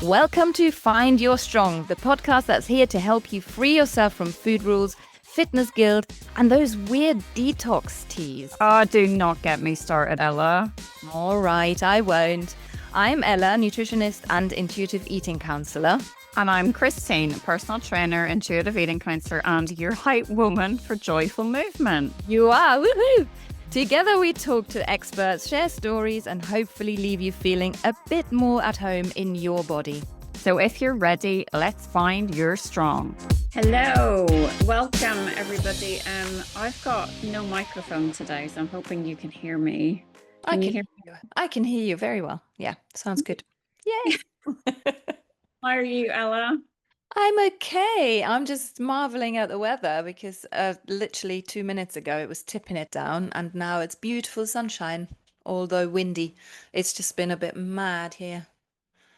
Welcome to Find Your Strong, the podcast that's here to help you free yourself from food rules, fitness guilt, and those weird detox teas. Oh, do not get me started, Ella. All right, I won't. I'm Ella, nutritionist and intuitive eating counselor. And I'm Christine, personal trainer, intuitive eating counselor, and your hype woman for joyful movement. You are, woohoo! Together we talk to experts, share stories, and hopefully leave you feeling a bit more at home in your body. So if you're ready, let's find your strong. Hello, welcome everybody. I've got no microphone today, so I'm hoping you can hear me. I can hear you very well. Yeah, sounds good. Yay! How are you, Ella? I'm okay. I'm just marveling at the weather because literally 2 minutes ago it was tipping it down and now it's beautiful sunshine, although windy. It's just been a bit mad here.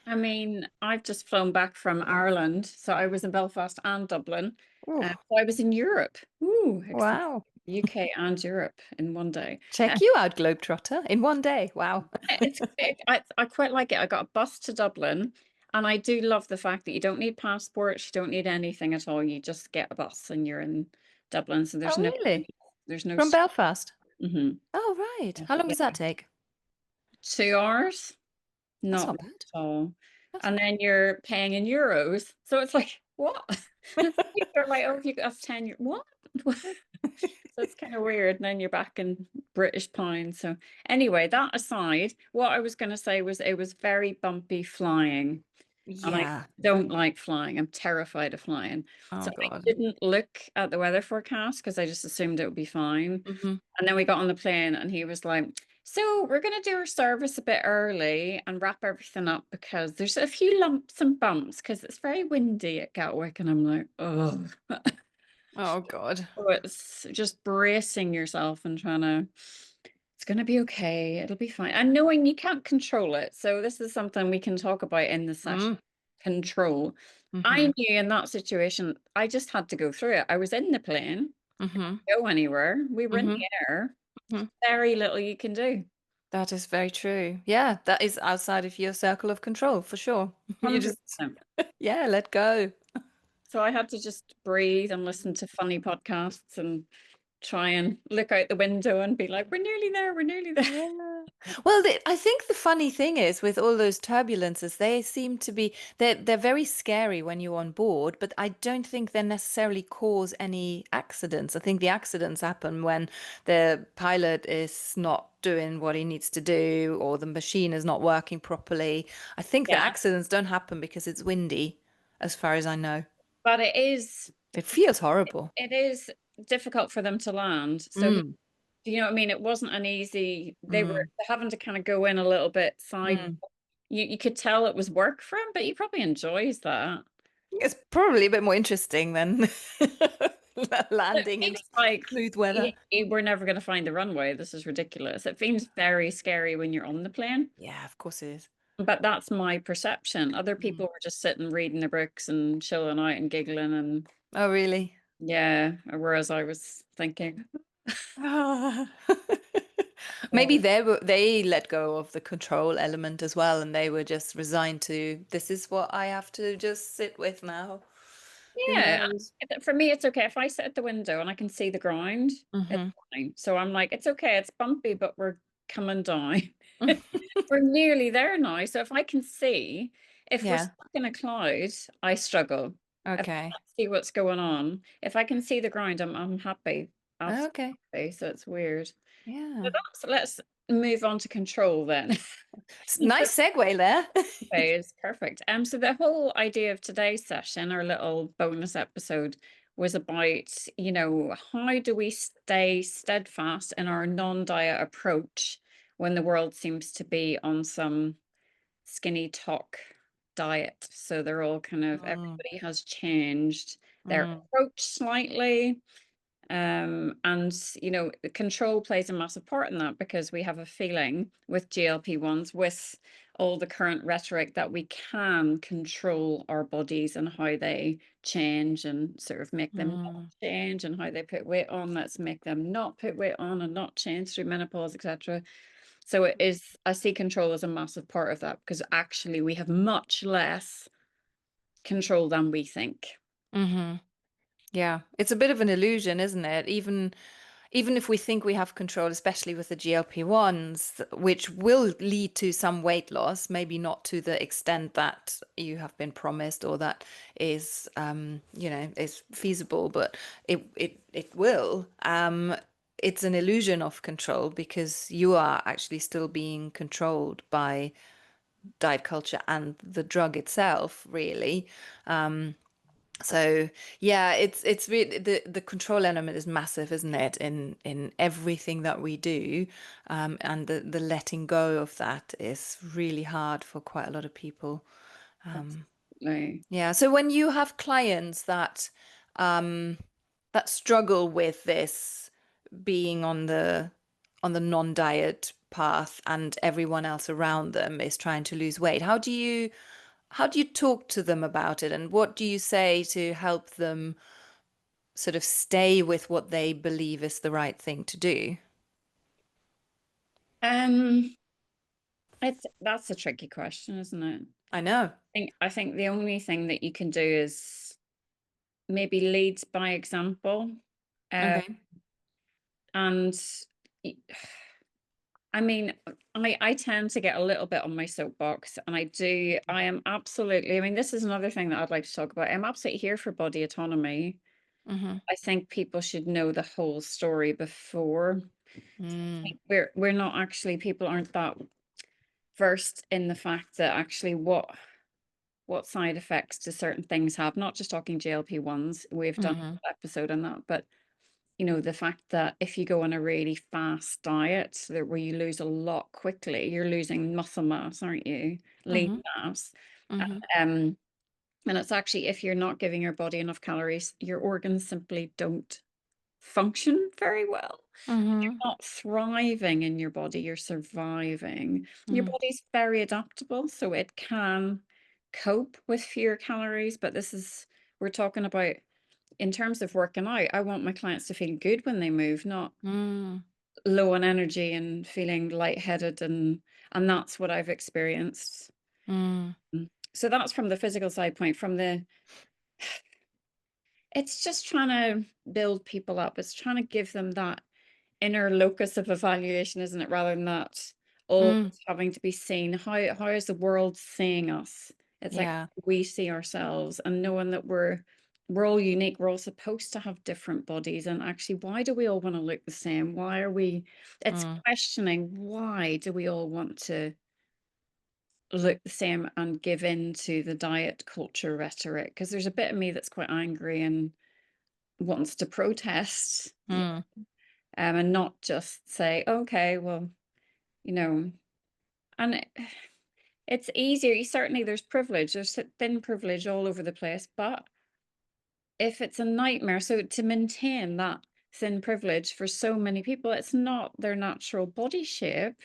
I mean, I've just flown back from Ireland, so I was in Belfast and Dublin. Ooh, So I was in Europe. Ooh, wow. UK and Europe in one day. Check you out, Globetrotter, in one day. Wow. I quite like it. I got a bus to Dublin, and I do love the fact that you don't need passports, you don't need anything at all. You just get a bus and you're in Dublin. So Oh, really? there's no. From Belfast? Mm-hmm. Oh, right. How long does that take? 2 hours. That's Not not bad. all. That's And then you're paying in euros. So it's like, what? They're like, oh, if you got 10 euros, what? So it's kind of weird. And then you're back in British pounds. So anyway, that aside, what I was going to say was it was very bumpy flying. And I Yeah. don't like flying. I'm terrified of flying. Oh, So I God. didn't look at the weather forecast because I just assumed it would be fine. Mm-hmm. And then we got on the plane and he was like, so we're going to do our service a bit early and wrap everything up because there's a few lumps and bumps because it's very windy at Gatwick. And I'm like, oh. Oh, God. So it's just bracing yourself and it's going to be okay. It'll be fine. And knowing you can't control it. So this is something we can talk about in the session. Control. I Mm-hmm. knew in that situation, I just had to go through it. I was in the plane, Mm-hmm. go anywhere. We were in Mm-hmm. the air. Mm-hmm. Very little you can do. That is very true. Yeah, that is outside of your circle of control for sure. You just, 100%. yeah, let go. So I had to just breathe and listen to funny podcasts and try and look out the window and be like, we're nearly there, we're nearly there. Yeah. Well, I think the funny thing is with all those turbulences, they seem to be they're very scary when you're on board, but I don't think they necessarily cause any accidents. I think the accidents happen when the pilot is not doing what he needs to do or the machine is not working properly. I think the Yeah. accidents don't happen because it's windy, as far as I know. But It feels horrible. it is difficult for them to land. So Mm, do you know what I mean? It wasn't an easy, they were mm, having to kind of go in a little bit side. mm. You could tell it was work for him, but he probably enjoys that. It's probably a bit more interesting than It landing in feels like smooth weather. we're never going to find the runway. This is ridiculous. It feels very scary when you're on the plane, Yeah, of course it is. but that's my perception. Other Mm. people were just sitting reading their books and chilling out and giggling and Oh, really? yeah, whereas I was thinking, Ah. Maybe oh, they let go of the control element as well, and they were just resigned to this is what I have to just sit with now. Who yeah. knows? For me, it's okay if I sit at the window and I can see the ground. It's Hmm. fine. So I'm like, it's okay. It's bumpy, but we're coming down. We're nearly there now. So if I can see, if we're Yeah. stuck in a cloud, I struggle. If I Okay. can't see what's going on, if I can see the ground, I'm happy. Absolutely Okay. happy. So it's weird. Yeah. But let's move on to control then. Nice segue there. Is perfect. So the whole idea of today's session, our little bonus episode, was about, how do we stay steadfast in our non-diet approach when the world seems to be on some skinny talk diet. So they're all kind of, Mm, everybody has changed their mm, approach slightly. And the control plays a massive part in that because we have a feeling with GLP-1s, with all the current rhetoric, that we can control our bodies and how they change and sort of make them not mm. change, and how they put weight on. Let's make them not put weight on and not change through menopause, etc. So it is, I see control as a massive part of that because actually we have much less control than we think. Hmm. Yeah, it's a bit of an illusion, isn't it? Even if we think we have control, especially with the GLP-1s, which will lead to some weight loss, maybe not to the extent that you have been promised or that is, is feasible, but it will. It's an illusion of control because you are actually still being controlled by diet culture and the drug itself, really. So yeah, it's really the control element is massive, isn't it, in everything that we do, and the letting go of that is really hard for quite a lot of people. Absolutely. Yeah. So when you have clients um, that struggle with this being on the non-diet path and everyone else around them is trying to lose weight, how do you talk to them about it, and what do you say to help them sort of stay with what they believe is the right thing to do? Um, that's a tricky question, isn't it? I know. I think the only thing that you can do is maybe lead by example. Uh, Okay. and y- I mean, I tend to get a little bit on my soapbox, and I am absolutely, I mean, this is another thing that I'd like to talk about. I'm absolutely here for body autonomy. Mm-hmm. I think people should know the whole story before. Mm, We're not actually, people aren't that versed in the fact that actually what side effects do certain things have, not just talking GLP-1s. We've done mm-hmm. an episode on that, but the fact that if you go on a really fast diet that where you lose a lot quickly, you're losing muscle mass, aren't you? Lean Mm-hmm. mass. Mm-hmm. Um, and it's actually, if you're not giving your body enough calories, your organs simply don't function very well. You're Mm-hmm. not thriving in your body, you're surviving. Your Mm, body's very adaptable, so it can cope with fewer calories. But we're talking about in terms of working out. I want my clients to feel good when they move, not mm, low on energy and feeling lightheaded, and that's what I've experienced. mm, So that's from the physical side point. From the It's just trying to build people up. It's trying to give them that inner locus of evaluation, isn't it? Rather than that always mm. having to be seen. How is the world seeing us? It's like Yeah. we see ourselves, and knowing that we're all unique. We're all supposed to have different bodies. And actually, why do we all want to look the same? Why are we? It's Mm, questioning, why do we all want to look the same and give in to the diet culture rhetoric? Because there's a bit of me that's quite angry and wants to protest, mm, and not just say, okay, well, you know, and it's easier. Certainly, there's privilege, there's thin privilege all over the place. But if it's a nightmare, so to maintain that thin privilege for so many people, it's not their natural body shape,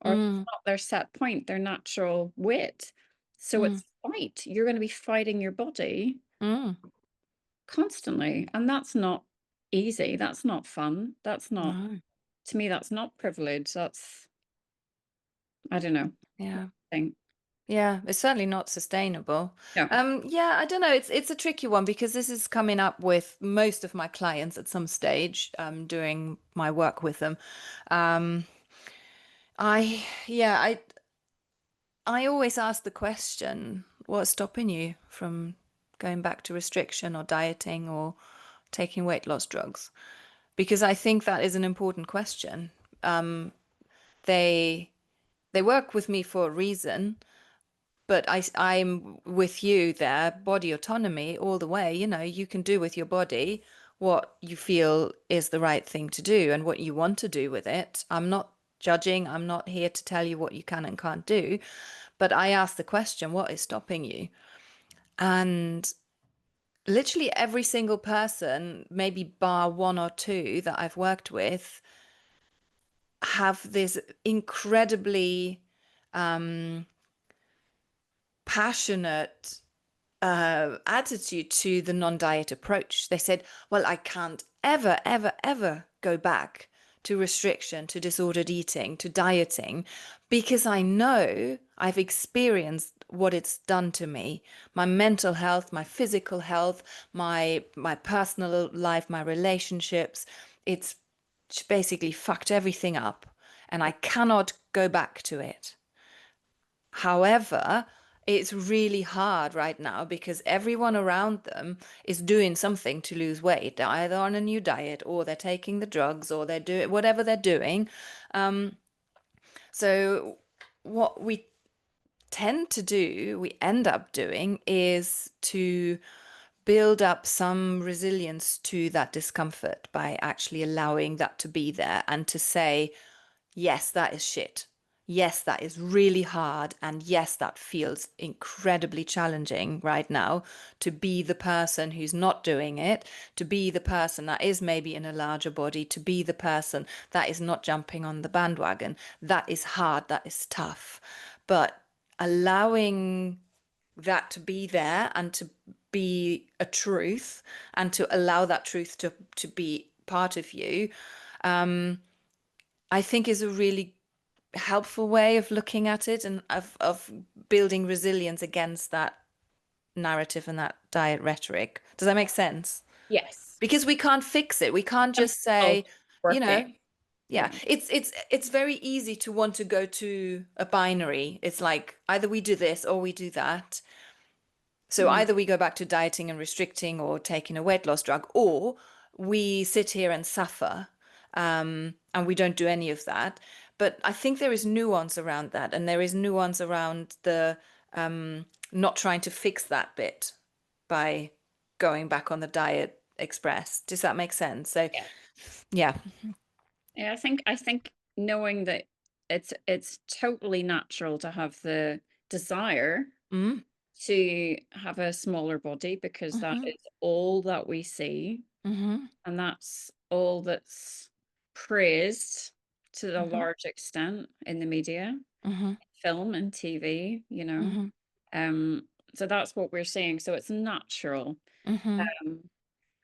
or it's mm, not their set point, their natural weight. So mm, it's fight. You're going to be fighting your body mm. constantly. And that's not easy. That's not fun. That's not, No. to me, that's not privilege. That's, I don't know. Yeah. Thing. Yeah, it's certainly not sustainable. No. Yeah, I don't know. It's a tricky one because this is coming up with most of my clients at some stage, doing my work with them. Um, I always ask the question, what's stopping you from going back to restriction or dieting or taking weight loss drugs? Because I think that is an important question. They they work with me for a reason. But I'm with you there, body autonomy all the way. You know, you can do with your body what you feel is the right thing to do and what you want to do with it. I'm not judging. I'm not here to tell you what you can and can't do. But I ask the question, what is stopping you? And literally every single person, maybe bar one or two that I've worked with, have this incredibly passionate attitude to the non-diet approach. They said, well, I can't ever, ever, ever go back to restriction, to disordered eating, to dieting, because I know I've experienced what it's done to me, my mental health, my physical health, my personal life, my relationships. It's basically fucked everything up, and I cannot go back to it. However, it's really hard right now because everyone around them is doing something to lose weight. They're either on a new diet or they're taking the drugs or they're doing whatever they're doing. Um, so what we tend to do, we end up doing, is to build up some resilience to that discomfort by actually allowing that to be there and to say, yes, that is shit. Yes, that is really hard. And yes, that feels incredibly challenging right now to be the person who's not doing it, to be the person that is maybe in a larger body, to be the person that is not jumping on the bandwagon. That is hard. That is tough. But allowing that to be there and to be a truth and to allow that truth to be part of you, I think is a really helpful way of looking at it and of building resilience against that narrative and that diet rhetoric. Does that make sense? Yes. Because we can't fix it. We can't And just both say, you know, working. yeah, Yeah. it's very easy to want to go to a binary. It's like either we do this or we do that. So Mm. either we go back to dieting and restricting or taking a weight loss drug, or we sit here and suffer, and we don't do any of that. But I think there is nuance around that, and there is nuance around the not trying to fix that bit by going back on the diet express. Does that make sense? So, Yeah. yeah. Yeah, I think knowing that it's totally natural to have the desire Mm, to have a smaller body because that mm-hmm, is all that we see mm-hmm, and that's all that's praised to a mm-hmm, large extent in the media, mm-hmm, film and TV, mm-hmm, Um, so that's what we're seeing. So it's natural. mm-hmm, Um,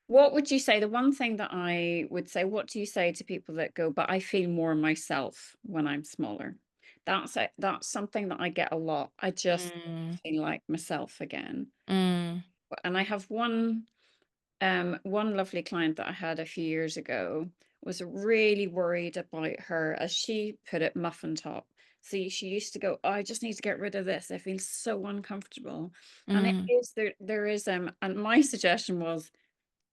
what would you say? The one thing that I would say, what do you say to people that go, but I feel more myself when I'm smaller? That's it. That's something that I get a lot. I just mm, feel like myself again. mm, And I have one lovely client that I had a few years ago was really worried about her, as she put it, muffin top. See, she used to go, "Oh, I just need to get rid of this. I feel so uncomfortable." And it mm, is there is and my suggestion was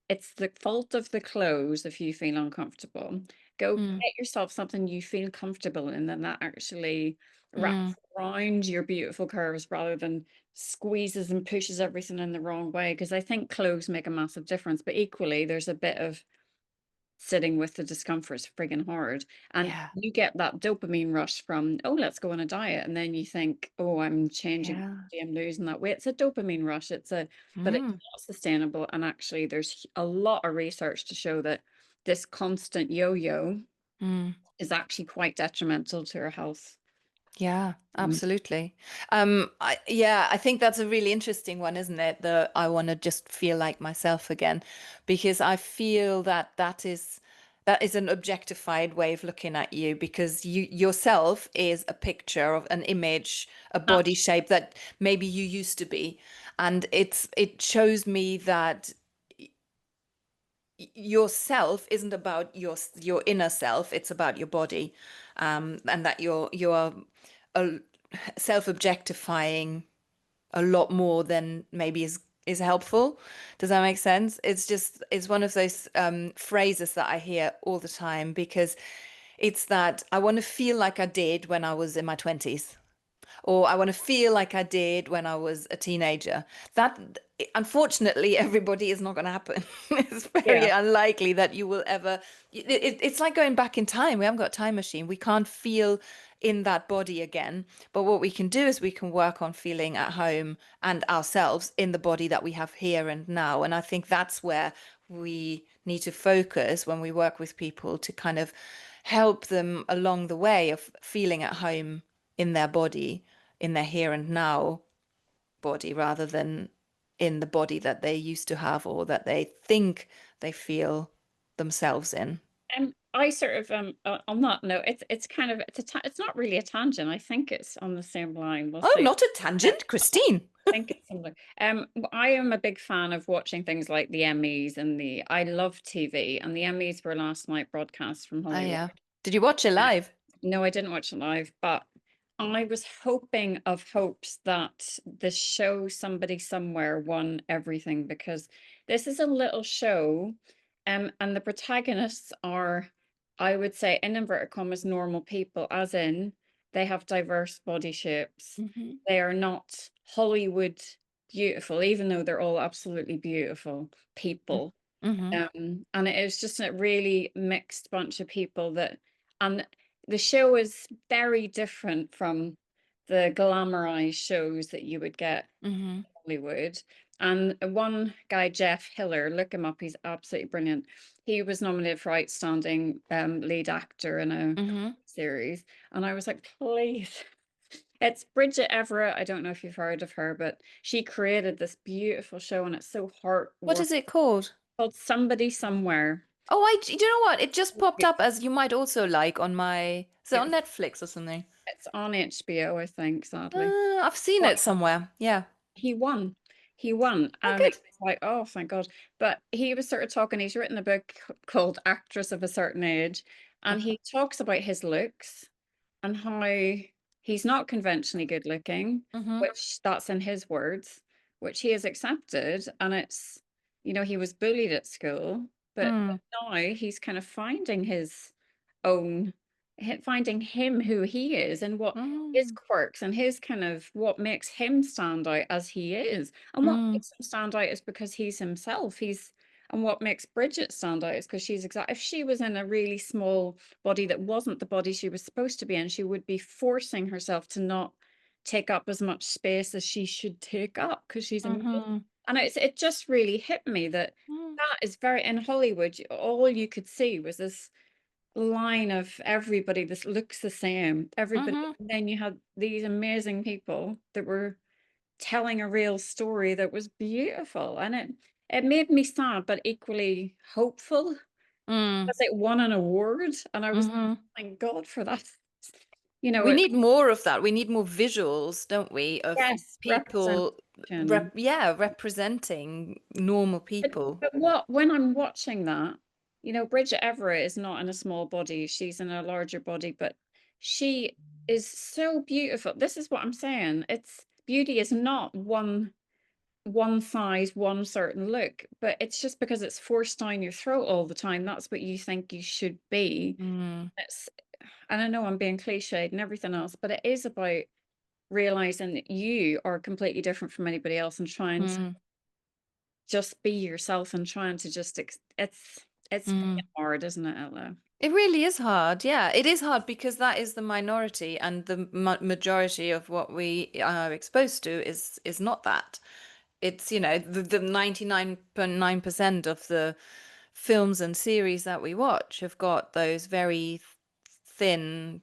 it's the fault of the clothes if you feel uncomfortable. Go mm, get yourself something you feel comfortable in, and that actually mm. wraps around your beautiful curves rather than squeezes and pushes everything in the wrong way. Because I think clothes make a massive difference, but equally, there's a bit of sitting with the discomfort is friggin' hard. And Yeah, you get that dopamine rush from, oh, let's go on a diet. And then you think, oh, I'm changing, yeah. I'm losing that weight. It's a dopamine rush. But it's Mm, not sustainable. And actually, there's a lot of research to show that this constant yo-yo mm. is actually quite detrimental to our health. Yeah, Mm. absolutely. Yeah, I think that's a really interesting one, isn't it? The I want to just feel like myself again, because I feel that that is an objectified way of looking at you because you yourself is a picture of an image, a body shape that maybe you used to be. And it shows me that yourself isn't about your inner self, it's about your body, and that you're a, self-objectifying a lot more than maybe is helpful. Does that make sense? It's just it's one of those phrases that I hear all the time because it's that I want to feel like I did when I was in my 20s, or I want to feel like I did when I was a teenager. That, unfortunately, everybody is not going to happen. It's very Yeah. unlikely that you will ever. It's like going back in time. We haven't got a time machine. We can't feel in that body again. But what we can do is we can work on feeling at home and ourselves in the body that we have here and now. And I think that's where we need to focus when we work with people to kind of help them along the way of feeling at home in their body, in their here and now body, rather than in the body that they used to have or that they think they feel themselves in. I sort of, on that note, it's kind of it's not really a tangent. I think it's on the same line. We'll Oh, see. not a tangent, Christine. I think it's similar. I am a big fan of watching things like the Emmys and the I love TV, and the Emmys were last night broadcast from Oh, Hollywood. yeah. Did you watch it live? No, I didn't watch it live, but I was hoping of hopes that the show Somebody Somewhere won everything because this is a little show, and the protagonists are, I would say, in inverted commas, normal people, as in they have diverse body shapes. Hmm. They are not Hollywood beautiful, even though they're all absolutely beautiful people. Hmm. And it is just a really mixed bunch of people and the show is very different from the glamorized shows that you would get Hmm. in Hollywood. And one guy, Jeff Hiller, look him up, he's absolutely brilliant. He was nominated for Outstanding Lead Actor in a Hmm. series. And I was like, please. It's Bridget Everett. I don't know if you've heard of her, but she created this beautiful show and it's so What heartwarming is it called? called Somebody Somewhere. Oh, do you know what? It just popped up as you might also like on my, is it on It's Netflix or something? it's on HBO, I think, sadly. I've seen But it somewhere. Yeah. he won. He won. Oh, And it good. was like, oh, thank God. But he was sort of talking, he's written a book called Actress of a Certain Age, and he talks about his looks and how he's not conventionally good looking, Mm-hmm. which that's in his words, which he has accepted. And it's, he was bullied at school, but Mm. now he's kind of finding his own, finding him who he is and what his Mm. quirks and his kind of what makes him stand out as he is. And what Mm. makes him stand out is because he's himself. And what makes Bridget stand out is because she's exact. If she was in a really small body that wasn't the body she was supposed to be in, she would be forcing herself to not take up as much space as she should take up because she's amazing. Mm-hmm. And it just really hit me that Mm. that is very in Hollywood. All you could see was this line of everybody that looks the same. Everybody. Mm-hmm. And then you had these amazing people that were telling a real story that was beautiful, and it made me sad, but equally hopeful Mm. because it won an award, and I was Mm-hmm. thank God for that. We It need more of that. We need more visuals, don't we, of yes, people, representation. yeah, representing normal But people. what when I'm watching that, Bridget Everett is not in a small body, she's in a larger body, but she is so beautiful. This is what I'm saying. It's beauty is not one size, one certain look, but it's just because it's forced down your throat all the time. That's what you think you should be. Mm. It's, and I know I'm being cliched and everything else, but it is about realizing that you are completely different from anybody else and trying to Mm. just be yourself and trying to just it's Mm. hard, isn't it, Ella? It really is hard. Yeah, it is hard because that is the minority, and the majority of what we are exposed to is not that. It's, the 99.9% of the films and series that we watch have got those very thin,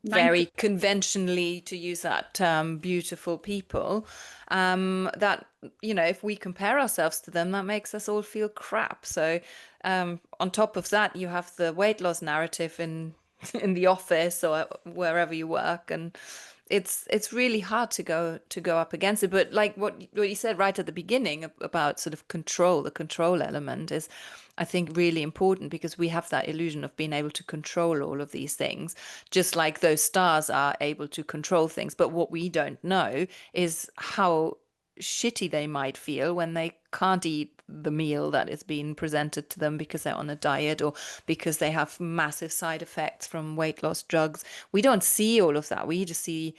Nine very conventionally, to use that term, beautiful people, that, if we compare ourselves to them, that makes us all feel crap. So, on top of that, you have the weight loss narrative in in the office or wherever you work, and it's really hard to go up against it. But like what you said right at the beginning about sort of control, the control element is, I think, really important because we have that illusion of being able to control all of these things, just like those stars are able to control things. But what we don't know is how shitty they might feel when they can't eat the meal that is being presented to them because they're on a diet or because they have massive side effects from weight loss drugs. We don't see all of that. We just see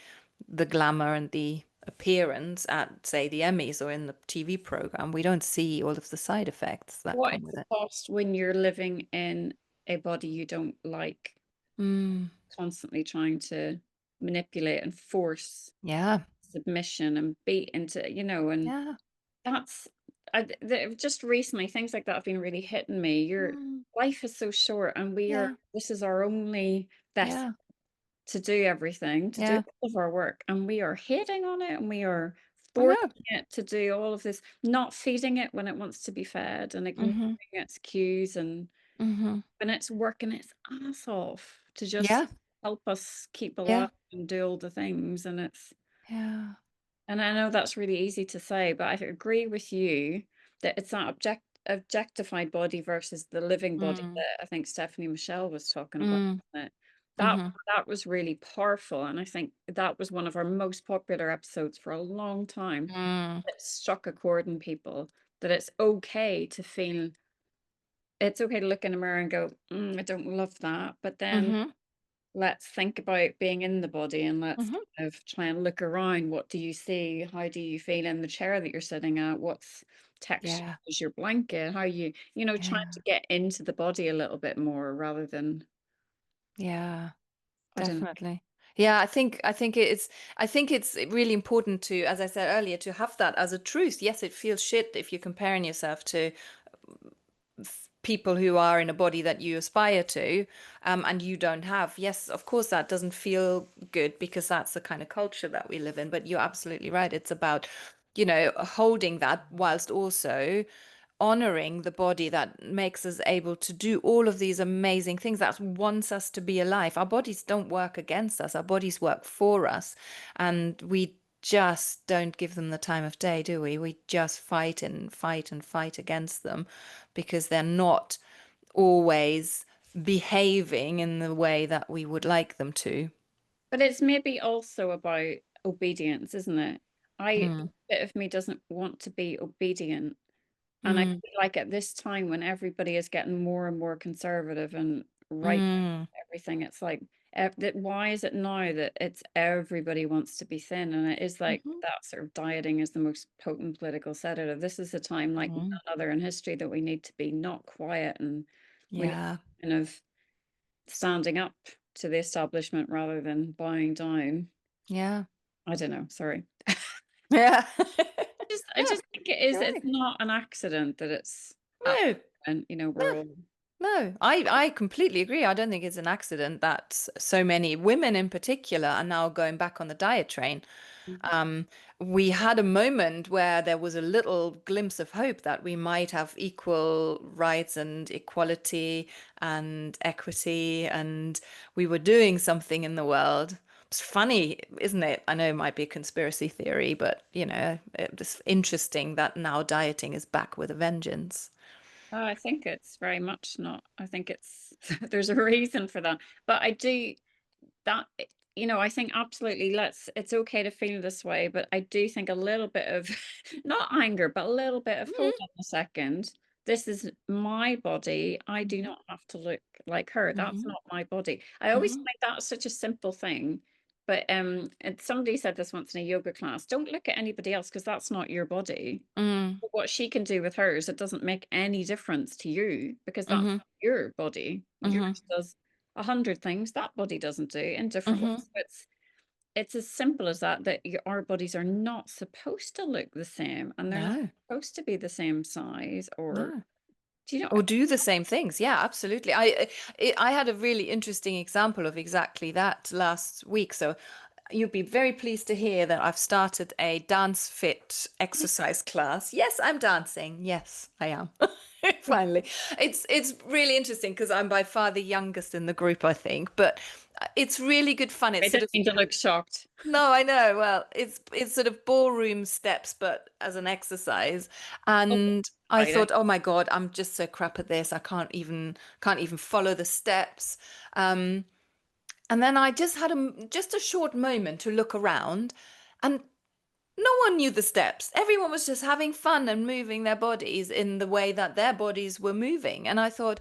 the glamour and the appearance at, say, the Emmys or in the TV program. We don't see all of the side effects that What come is with the it. cost when you're living in a body you don't like, Mm, constantly trying to manipulate and force yeah, submission and beat into, and yeah. that's just recently things like that have been really hitting me. Your Mm, life is so short, and yeah, this is our only best yeah, to do everything, to do yeah. all of our work, and we are hating on it, and we are I forcing know. it to do all of this, not feeding it when it wants to be fed, and ignoring Hmm. its cues, and Mm-hmm. And it's working its ass off to just Yeah. help us keep Yeah. alive and do all the things, Yeah. and I know that's really easy to say, but I agree with you that it's that objectified body versus the living body Mm. that I think Stephanie Michele was talking about, Mm. wasn't it? That Mm-hmm. that was really powerful, and I think that was one of our most popular episodes for a long time. Mm. It struck a chord in people that it's okay to look in the mirror and go, I don't love that. But then Mm-hmm. let's think about being in the body and let's Mm-hmm. kind of try and look around. What do you see? How do you feel in the chair that you're sitting at? What's texture Yeah. is your blanket? How trying Yeah. to get into the body a little bit more rather than, Yeah. I don't know. Definitely. Yeah, I think it's really important to, as I said earlier, to have that as a truth. Yes, it feels shit if you're comparing yourself to people who are in a body that you aspire to, and you don't have. Yes, of course, that doesn't feel good because that's the kind of culture that we live in. But you're absolutely right. It's about, holding that whilst also honoring the body that makes us able to do all of these amazing things that wants us to be alive. Our bodies don't work against us, our bodies work for us. And we just don't give them the time of day, do we? We just fight and fight and fight against them because they're not always behaving in the way that we would like them to. But it's maybe also about obedience, isn't it? A Mm, bit of me doesn't want to be obedient. And I mm, feel like at this time when everybody is getting more and more conservative and right mm, everything, it's like, why is it now that it's everybody wants to be thin? And it is like mhm, that sort of dieting is the most potent political sedative. This is a time like none mm. other in history that we need to be not quiet and we need Yeah, to kind of standing up to the establishment rather than bowing down. yeah, I don't know. Sorry. yeah. I No, just think it is, you're it's right. not an accident that it's at, No, and no. we're all. No, I completely agree. I don't think it's an accident that so many women in particular are now going back on the diet train. Um, we had a moment where there was a little glimpse of hope that we might have equal rights and equality and equity, and we were doing something in the world. It's funny, isn't it? I know it might be a conspiracy theory, but it's interesting that now dieting is back with a vengeance. I think it's very much not. I think it's there's a reason for that. But I do that, I think absolutely it's okay to feel this way, but I do think a little bit of not anger, but a little bit of hold Hmm. on a second. This is my body. I do Hmm. not have to look like her. That's Hmm. not my body. I always Hmm. think that's such a simple thing. But and somebody said this once in a yoga class, don't look at anybody else because that's not your body. Mm, What she can do with hers, it doesn't make any difference to you because that's mhm, not your body. mhm, Yours does 100 things that body doesn't do in different ways. mhm. So it's as simple as that, that our bodies are not supposed to look the same and they're not No, supposed to be the same size or no. do you know? Or do the same things. Yeah, absolutely. I had a really interesting example of exactly that last week. So you'd be very pleased to hear that I've started a dance fit exercise class. Yes, I'm dancing. Yes, I am. Finally. It's really interesting because I'm by far the youngest in the group, I think, but it's really good fun. I It's sort didn't of mean to look shocked. No, I know. Well, it's sort of ballroom steps, but as an exercise. Oh, And I exciting. thought, oh my God, I'm just so crap at this. I can't even follow the steps. Um, and then I just had just a short moment to look around, and no one knew the steps. Everyone was just having fun and moving their bodies in the way that their bodies were moving. And I thought,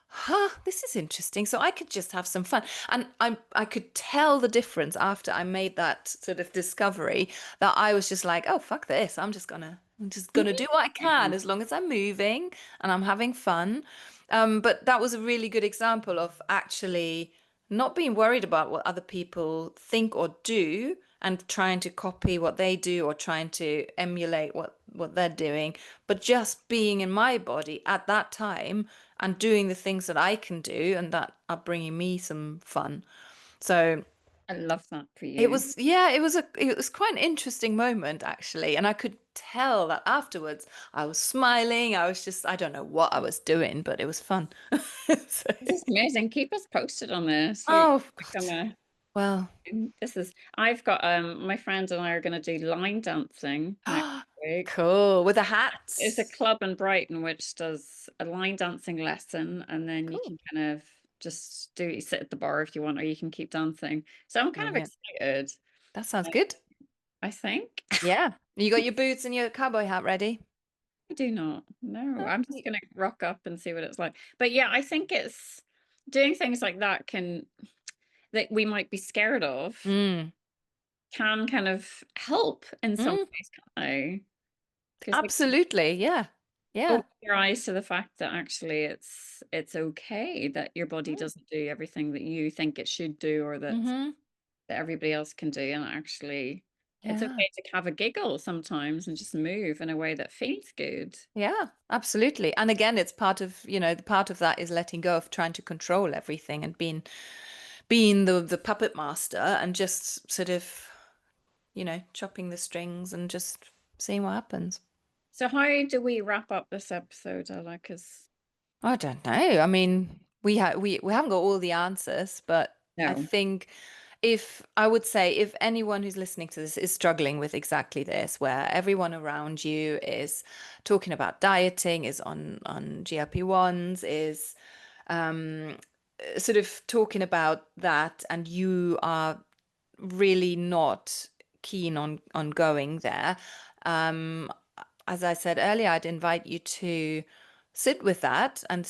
huh, this is interesting. So I could just have some fun. And I could tell the difference after I made that sort of discovery that I was just like, oh, fuck this. I'm just gonna do what I can as long as I'm moving and I'm having fun. But that was a really good example of actually not being worried about what other people think or do and trying to copy what they do or trying to emulate what they're doing, but just being in my body at that time and doing the things that I can do and that are bringing me some fun. So I love that for It you. was yeah, it was quite an interesting moment actually, and I could tell that afterwards I was smiling. I was just I don't know what I was doing, but it was fun. So, This is amazing. Keep us posted on this. We oh become God. Well, this is I've got my friend and I are gonna do line dancing next week. cool with the It's a hats. club in Brighton which does a line dancing lesson, and then you Cool, can kind of just do sit at the bar if you want, or you can keep dancing. So I'm kind of brilliant. excited. That sounds uh, good. I think. Yeah, you got your boots and your cowboy hat ready. I do not. No, Oh, I'm just gonna rock up and see what it's like. But yeah, I think it's doing things like that can that we might be scared of mm, can kind of help in some mm, ways, can't they? Because they absolutely. Yeah, yeah. open your eyes to the fact that actually it's okay that your body Mm, doesn't do everything that you think it should do, or mm-hmm. that everybody else can do, and actually it's Yeah. okay to have a giggle sometimes and just move in a way that feels good. Yeah, absolutely. And again, it's part of, the part of that is letting go of trying to control everything and being the puppet master and just sort of, chopping the strings and just seeing what happens. So how do we wrap up this episode, Ella? 'Cause I don't know. I mean, we haven't got all the answers, but I no. think if I would say if anyone who's listening to this is struggling with exactly this, where everyone around you is talking about dieting, is on GLP-1s, is um, sort of talking about that, and you are really not keen on going there. Um, as I said earlier, I'd invite you to sit with that and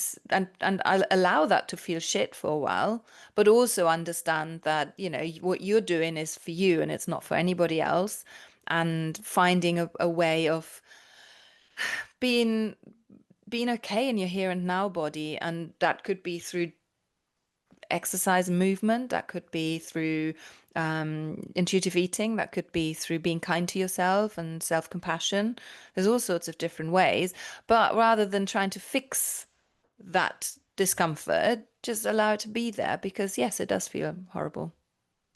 I'll allow that to feel shit for a while, but also understand that, what you're doing is for you and it's not for anybody else, and finding a way of being being okay in your here and now body, and that could be through exercise and movement, that could be through intuitive eating, that could be through being kind to yourself and self-compassion. There's all sorts of different ways, but rather than trying to fix that discomfort, just allow it to be there because yes, it does feel horrible.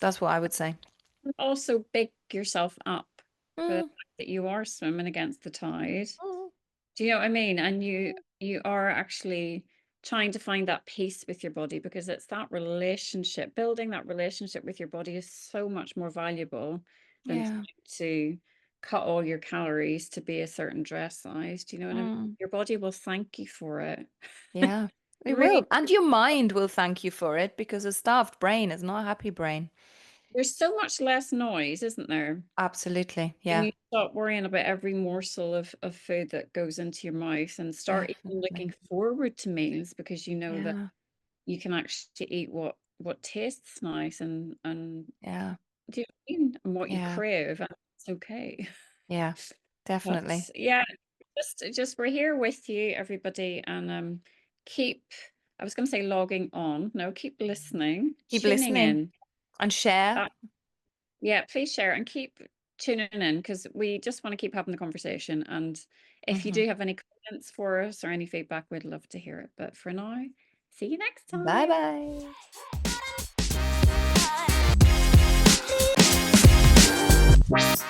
That's what I would say. Also big yourself up for the Mm, fact that you are swimming against the tide. mm, Do you know what I mean? And mm. you are actually trying to find that peace with your body, because it's that relationship. Building that relationship with your body is so much more valuable than Yeah. trying to cut all your calories to be a certain dress size. Do you know what I mean? Mm, Your body will thank you for it. yeah. It It really will. And your mind will thank you for it because a starved brain is not a happy brain. there's so much less noise, isn't there? Absolutely. When Yeah. you stop worrying about every morsel of food that goes into your mouth, and start even looking Definitely. forward to meals, because you know that Yeah. you can actually eat what tastes nice, and Yeah. do you know what I mean? And what you Yeah. crave, and it's okay. Yeah. But Definitely. yeah, just we're here with you, everybody, and keep I was gonna say logging on. No, keep listening, Keep tuning listening in. and share. Uh, yeah, please share and keep tuning in, because we just want to keep having the conversation. And if you Hmm. do have any comments for us or any feedback, we'd love to hear it. But for now, see you next Bye time. bye.